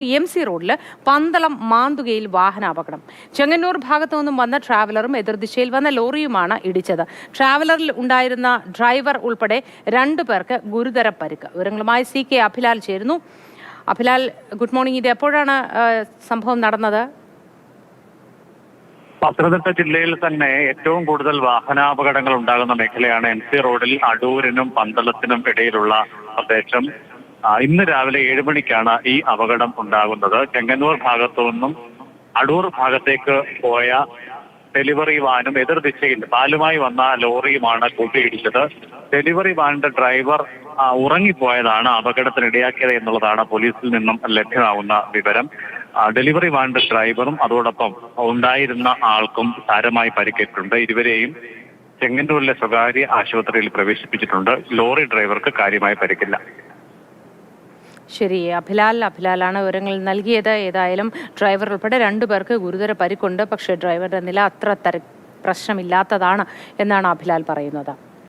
MC. റോഡിൽ പന്തളം മാന്തുകയിൽ വാഹനാപകടം. ചെങ്ങന്നൂർ ഭാഗത്തു നിന്നും വന്ന ട്രാവലറും എതിർദിശയിൽ വന്ന ലോറിയുമാണ് ഇടിച്ചത്. ട്രാവലറിൽ ഉണ്ടായിരുന്ന ഡ്രൈവർ ഉൾപ്പെടെ 2 പേർക്ക് ഗുരുതര പരിക്ക്. വിവരങ്ങളുമായി CK അഭിലാൽ ചേരുന്നു. Abhilal, good morning. ഇത് എപ്പോഴാണ് സംഭവം നടന്നത്? പത്തനംതിട്ട ജില്ലയിൽ തന്നെ ഏറ്റവും കൂടുതൽ വാഹനാപകടങ്ങൾ ഉണ്ടാകുന്ന മേഖലയാണ് എം.സി. റോഡിൽ അടൂരിനും പന്തളത്തിനും ഇടയിലുള്ള പ്രദേശം. ഇന്ന് രാവിലെ 7 മണിക്കാണ് ഈ അപകടം ഉണ്ടാകുന്നത്. ചെങ്ങന്നൂർ ഭാഗത്തു നിന്നും അടൂർ ഭാഗത്തേക്ക് പോയ ഡെലിവറി വാനും എതിർദിശയിൽ പാലുമായി വന്ന ലോറിയുമാണ് കൂട്ടിയിടിച്ചത്. ഡെലിവറി വാനിന്റെ ഡ്രൈവർ ഉറങ്ങിപ്പോയതാണ് അപകടത്തിനിടയാക്കിയത് എന്നുള്ളതാണ് പോലീസിൽ നിന്നും ലഭ്യമാകുന്ന വിവരം. ഡെലിവറി വാനിന്റെ ഡ്രൈവറും അതോടൊപ്പം ഉണ്ടായിരുന്ന ആൾക്കും സാരമായി പരിക്കേറ്റിട്ടുണ്ട്. ഇരുവരെയും ചെങ്ങന്നൂരിലെ സ്വകാര്യ ആശുപത്രിയിൽ പ്രവേശിപ്പിച്ചിട്ടുണ്ട്. ലോറി ഡ്രൈവർക്ക് കാര്യമായി പരിക്കില്ല. ശരി, അഭിലാലാണ് വിവരങ്ങൾ നൽകിയത്. ഏതായാലും ഡ്രൈവർ ഉൾപ്പെടെ 2 പേർക്ക് ഗുരുതര പരിക്കുണ്ട്. പക്ഷേ ഡ്രൈവറുടെ നില അത്ര പ്രശ്നമില്ലാത്തതാണ് എന്നാണ് അഭിലാൽ പറയുന്നത്.